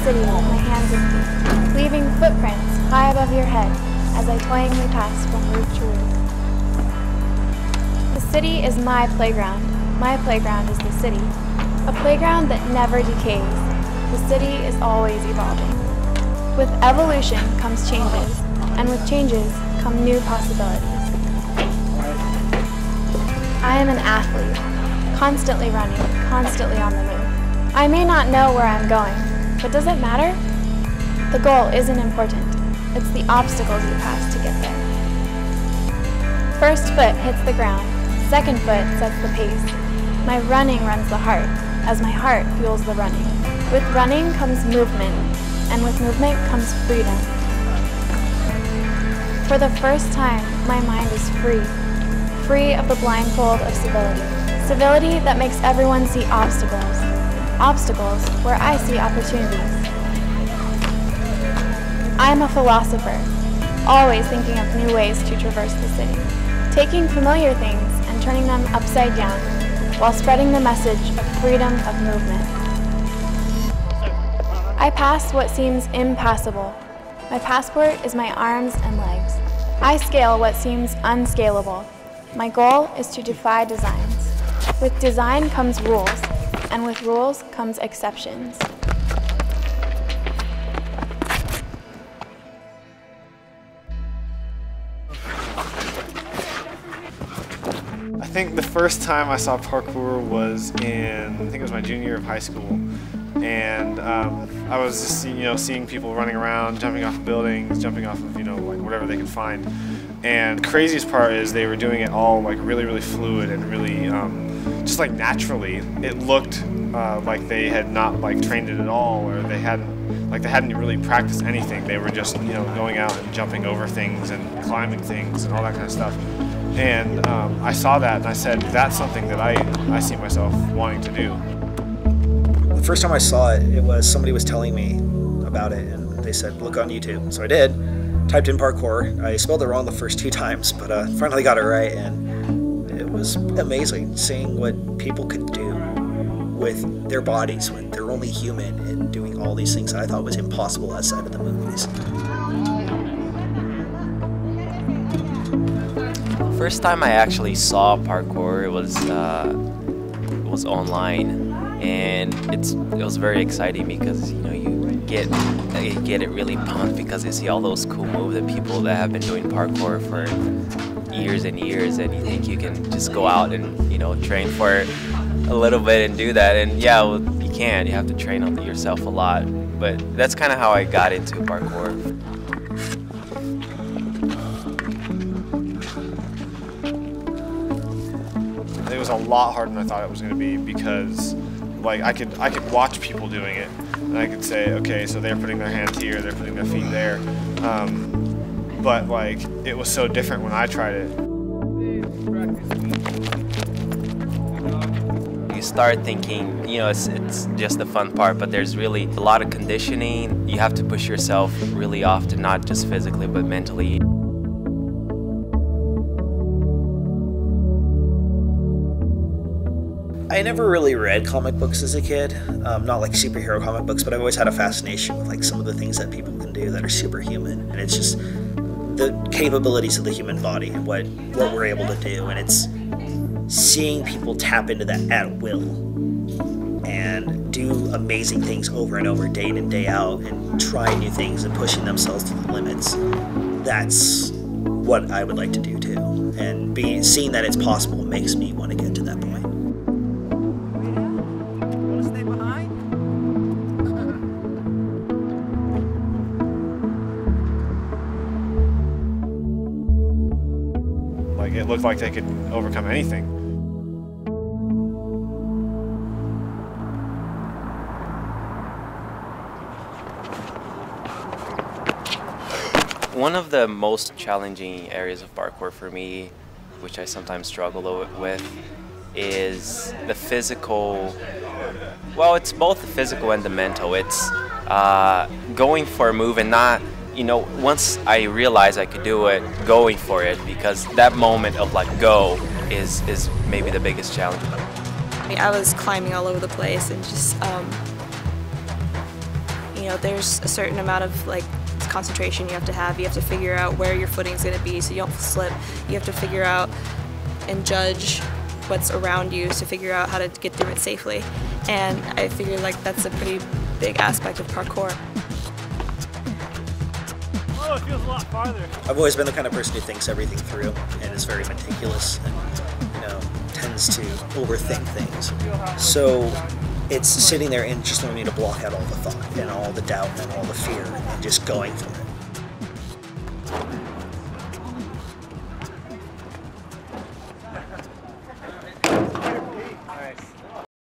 city with my hands and feet, leaving footprints high above your head as I toyingly pass from roof to roof. The city is my playground. My playground is the city. A playground that never decays. The city is always evolving. With evolution comes changes, and with changes come new possibilities. I am an athlete, constantly running, constantly on the move. I may not know where I'm going, but does it matter? The goal isn't important. It's the obstacles you pass to get there. First foot hits the ground. Second foot sets the pace. My running runs the heart, as my heart fuels the running. With running comes movement, and with movement comes freedom. For the first time, my mind is free. Free of the blindfold of civility. Civility that makes everyone see obstacles. Obstacles where I see opportunities. I'm a philosopher, always thinking of new ways to traverse the city, taking familiar things and turning them upside down, while spreading the message of freedom of movement. I pass what seems impassable. My passport is my arms and legs. I scale what seems unscalable. My goal is to defy designs. With design comes rules, and with rules comes exceptions. I think the first time I saw parkour was in, I think it was my junior year of high school. And I was just seeing people running around, jumping off of buildings, jumping off of like whatever they could find. And the craziest part is they were doing it all like really fluid and really just like naturally. It looked like they had not like trained it at all, or they hadn't really practiced anything. They were just going out and jumping over things and climbing things and all that kind of stuff. And I saw that and I said, that's something that I see myself wanting to do. The first time I saw it, it was somebody was telling me about it, and they said, look on YouTube. So I did, typed in parkour. I spelled it wrong the first 2 times, but finally got it right, and it was amazing seeing what people could do with their bodies when they're only human and doing all these things that I thought was impossible outside of the movies. First time I actually saw parkour, it was online, and it was very exciting because you get it really pumped because you see all those cool moves that people that have been doing parkour for years and years, and you think you can just go out and, you know, train for a little bit and do that. And yeah, well, you can't. You have to train on yourself a lot. But that's kind of how I got into parkour. It was a lot harder than I thought it was going to be, because like I could watch people doing it, and I could say, okay, so they're putting their hands here, they're putting their feet there, but like it was so different when I tried it. You start thinking, you know, it's just the fun part, but there's really a lot of conditioning. You have to push yourself really often, not just physically but mentally. I never really read comic books as a kid, not like superhero comic books, but I've always had a fascination with like some of the things that people can do that are superhuman, and it's just the capabilities of the human body and what we're able to do, and it's seeing people tap into that at will and do amazing things over and over, day in and day out, and try new things and pushing themselves to the limits. That's what I would like to do too, and seeing that it's possible makes me want to get to that point. Like it looked like they could overcome anything. One of the most challenging areas of parkour for me, which I sometimes struggle with, is the physical. Well, it's both the physical and the mental. It's going for a move and not, you know, once I realized I could do it, going for it, because that moment of like go is maybe the biggest challenge. I was climbing all over the place, and just you know, there's a certain amount of like concentration you have to have. You have to figure out where your footing is going to be so you don't slip. You have to figure out and judge what's around you to figure out how to get through it safely. And I figured like that's a pretty big aspect of parkour. Oh, it feels a lot farther. I've always been the kind of person who thinks everything through and is very meticulous and, you know, tends to overthink things. So it's sitting there and just wanting me to block out all the thought and all the doubt and all the fear and just going for it.